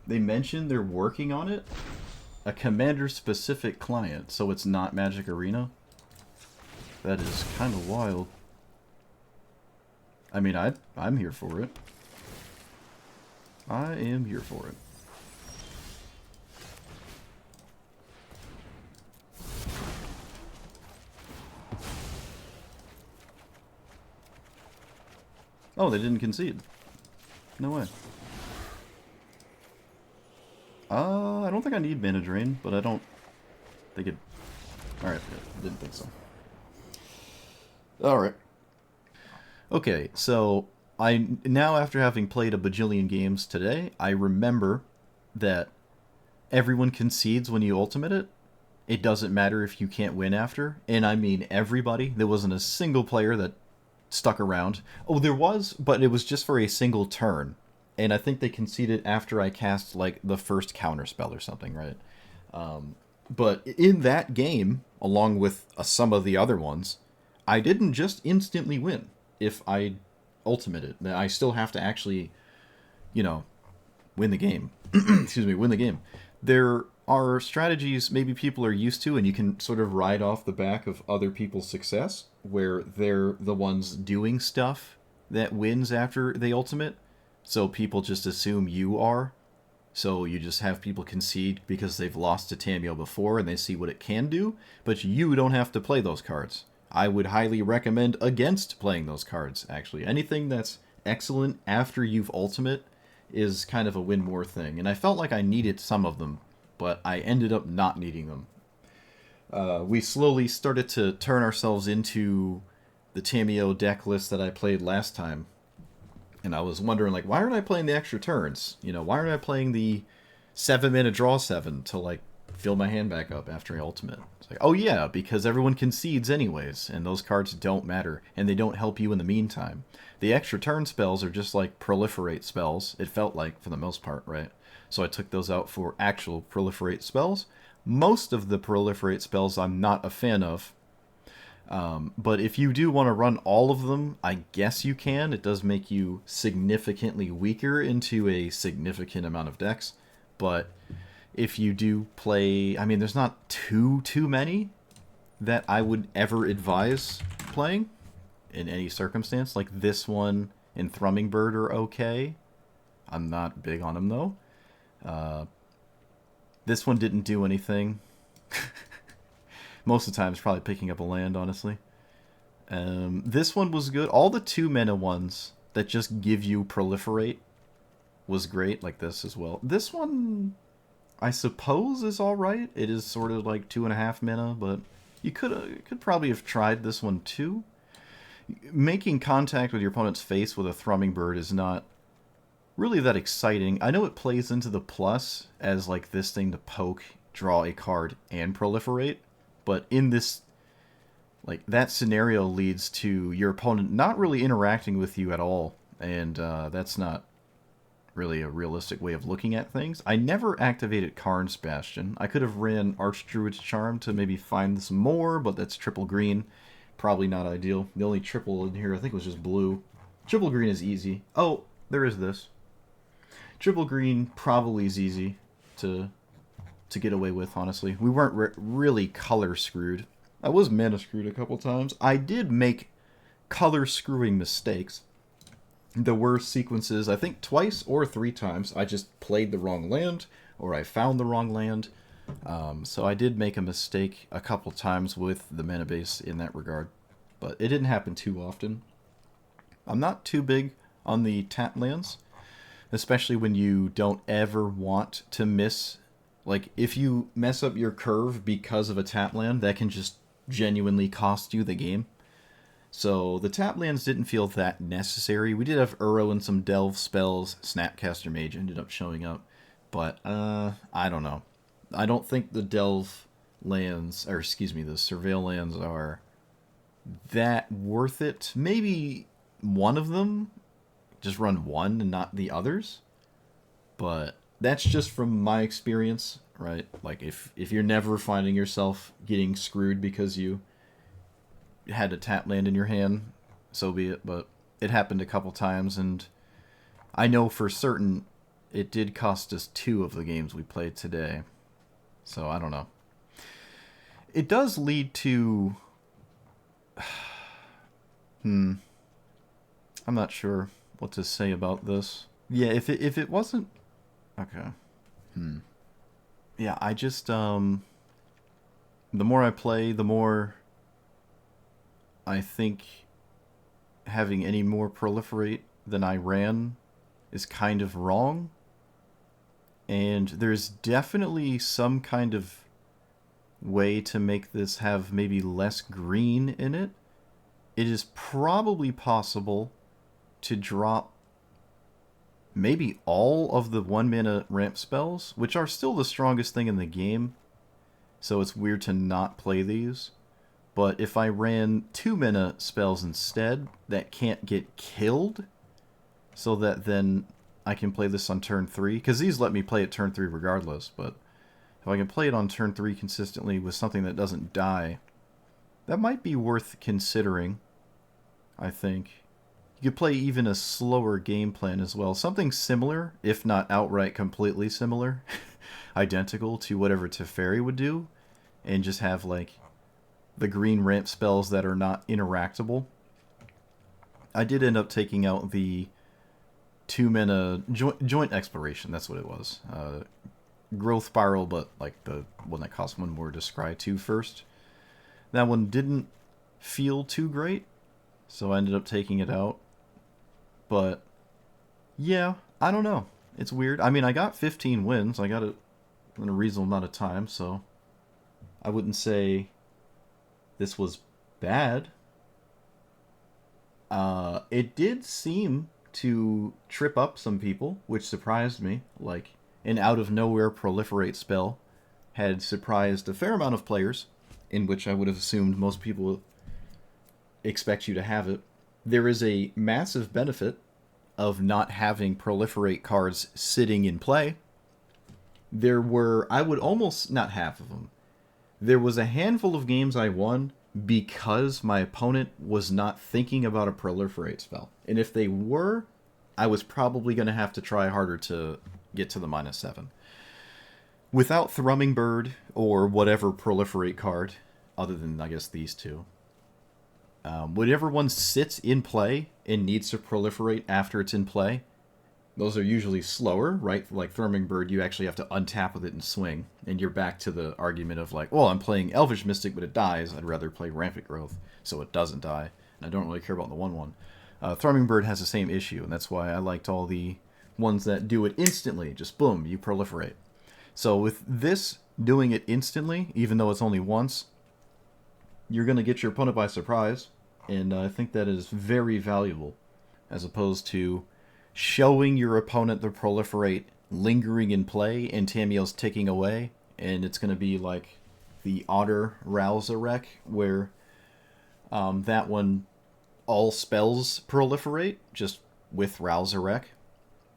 They mentioned they're working on it? A Commander-specific client, so it's not Magic Arena? That is kind of wild. I mean, I'm here for it. I am here for it. Oh, they didn't concede. No way. I don't think I need Mana Drain, but I don't think it... Alright, didn't think so. Alright. Okay, so now after having played a bajillion games today, I remember that everyone concedes when you ultimate it. It doesn't matter if you can't win after. And I mean everybody. There wasn't a single player that stuck around. Oh, there was, but it was just for a single turn. And I think they conceded after I cast, like, the first counterspell or something, right? But in that game, along with some of the other ones, I didn't just instantly win if I ultimated. I still have to actually, you know, win the game. Excuse me, win the game. There are strategies maybe people are used to, and you can sort of ride off the back of other people's success, where they're the ones doing stuff that wins after they ultimate. So people just assume you are. So you just have people concede because they've lost to Tamiyo before and they see what it can do, but you don't have to play those cards. I would highly recommend against playing those cards, actually. Anything that's excellent after you've ultimate is kind of a win more thing. And I felt like I needed some of them, but I ended up not needing them. We slowly started to turn ourselves into the Tamiyo deck list that I played last time. And I was wondering, like, why aren't I playing the extra turns? You know, why aren't I playing the 7-mana draw 7 to, like, fill my hand back up after I ultimate? It's like, oh yeah, because everyone concedes anyways, and those cards don't matter, and they don't help you in the meantime. The extra turn spells are just like proliferate spells, it felt like, for the most part, right? So I took those out for actual proliferate spells. Most of the proliferate spells I'm not a fan of. But if you do want to run all of them, I guess you can. It does make you significantly weaker into a significant amount of decks. But if you do play... I mean, there's not too many that I would ever advise playing in any circumstance. Like this one and Thrumming Bird are okay. I'm not big on them, though. This one didn't do anything. Most of the time, it's probably picking up a land, honestly. This one was good. All the 2-mana ones that just give you proliferate was great, like this as well. This one, I suppose, is alright. It is sort of like 2.5 mana, but you could probably have tried this one too. Making contact with your opponent's face with a Thrumming Bird is not really that exciting. I know it plays into the plus as like this thing to poke, draw a card, and proliferate. But in this, like, that scenario leads to your opponent not really interacting with you at all. And that's not really a realistic way of looking at things. I never activated Karn's Bastion. I could have ran Archdruid's Charm to maybe find some more, but that's triple green. Probably not ideal. The only triple in here, I think, was just blue. Triple green is easy. Oh, there is this. Triple green probably is easy to get away with, honestly. We weren't really color screwed. I was mana screwed a couple times. I did make color screwing mistakes. There were sequences, I think twice or 3 times, I just played the wrong land, or I found the wrong land. So I did make a mistake a couple times with the mana base in that regard. But it didn't happen too often. I'm not too big on the tap lands, especially when you don't ever want to miss. Like, if you mess up your curve because of a tap land, that can just genuinely cost you the game. So the tap lands didn't feel that necessary. We did have Uro and some delve spells. Snapcaster Mage ended up showing up. But, I don't know. I don't think the delve lands, or excuse me, the surveil lands are that worth it. Maybe one of them, just run one and not the others. But that's just from my experience, right? Like, if you're never finding yourself getting screwed because you had a tap land in your hand, so be it. But it happened a couple times, and I know for certain it did cost us 2 of the games we played today. So I don't know. It does lead to... I'm not sure what to say about this. Yeah, if it wasn't... Okay. Yeah, I just, the more I play, the more I think having any more proliferate than I ran is kind of wrong. And there's definitely some kind of way to make this have maybe less green in it. It is probably possible to drop maybe all of the 1-mana ramp spells, which are still the strongest thing in the game, so it's weird to not play these. But if I ran 2-mana spells instead that can't get killed, so that then I can play this on turn 3, because these let me play it turn 3 regardless, but if I can play it on turn 3 consistently with something that doesn't die, that might be worth considering, I think. You could play even a slower game plan as well. Something similar, if not outright completely similar, identical to whatever Teferi would do, and just have, like, the green ramp spells that are not interactable. I did end up taking out the 2-mana joint exploration, that's what it was. Growth Spiral, but, like, the one that cost 1 more to scry 2 first. That one didn't feel too great, so I ended up taking it out. But, yeah, I don't know. It's weird. I mean, I got 15 wins. I got it in a reasonable amount of time, so I wouldn't say this was bad. It did seem to trip up some people, which surprised me. Like, an out-of-nowhere proliferate spell had surprised a fair amount of players, in which I would have assumed most people expect you to have it. There is a massive benefit of not having proliferate cards sitting in play. There were, I would almost, not half of them, there was a handful of games I won because my opponent was not thinking about a proliferate spell. And if they were, I was probably going to have to try harder to get to the -7. Without Thrumming Bird or whatever proliferate card, other than, I guess, these two, whenever one sits in play and needs to proliferate after it's in play, those are usually slower, right? Like Thrumming Bird, you actually have to untap with it and swing, and you're back to the argument of like, well, I'm playing Elvish Mystic, but it dies. I'd rather play Rampant Growth, so it doesn't die, and I don't really care about the 1/1. Thrumming Bird has the same issue, and that's why I liked all the ones that do it instantly. Just boom, you proliferate. So with this doing it instantly, even though it's only once, you're going to get your opponent by surprise, and I think that is very valuable, as opposed to showing your opponent the proliferate lingering in play and Tamiyo's ticking away, and it's going to be like the Otter Ralzarek, where that one all spells proliferate, just with Ralzarek.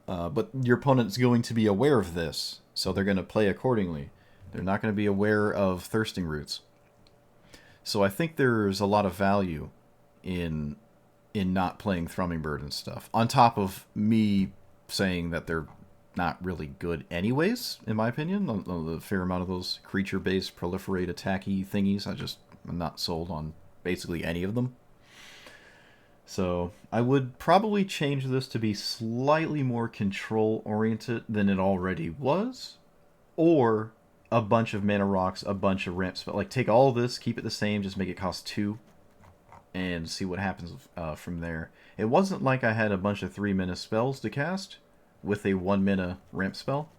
But your opponent's going to be aware of this, so they're going to play accordingly. They're not going to be aware of Thirsting Roots. So I think there's a lot of value in not playing Thrumming Bird and stuff. On top of me saying that they're not really good anyways, in my opinion. A fair amount of those creature-based proliferate attacky thingies, I'm not sold on basically any of them. So I would probably change this to be slightly more control-oriented than it already was. Or a bunch of mana rocks, a bunch of ramp spells. Like, take all this, keep it the same, just make it cost 2. and see what happens from there. It wasn't like I had a bunch of 3-mana spells to cast with a 1-mana ramp spell,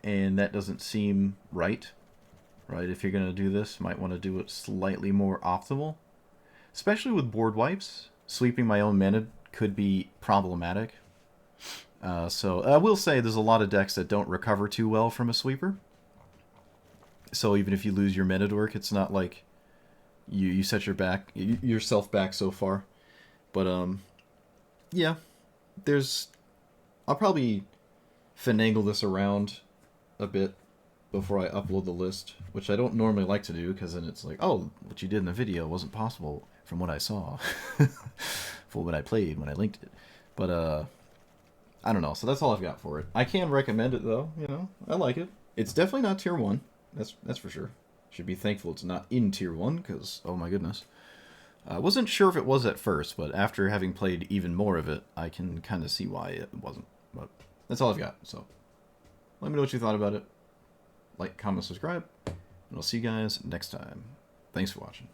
and that doesn't seem right. Right, if you're going to do this, might want to do it slightly more optimal. Especially with board wipes, sweeping my own mana could be problematic. So I will say there's a lot of decks that don't recover too well from a sweeper. So even if you lose your mana dork, it's not like you set yourself back so far. But yeah, I'll probably finagle this around a bit before I upload the list, which I don't normally like to do, because then it's like, oh, what you did in the video wasn't possible from what I saw for what I played when I linked it. But I don't know, so that's all I've got for it. I can recommend it though, I like it. It's definitely not tier 1, that's for sure. Should be thankful it's not in tier 1, because oh my goodness. I wasn't sure if it was at first, but after having played even more of it, I can kind of see why it wasn't. But that's all I've got, so let me know what you thought about it. Like, comment, subscribe, and I'll see you guys next time. Thanks for watching.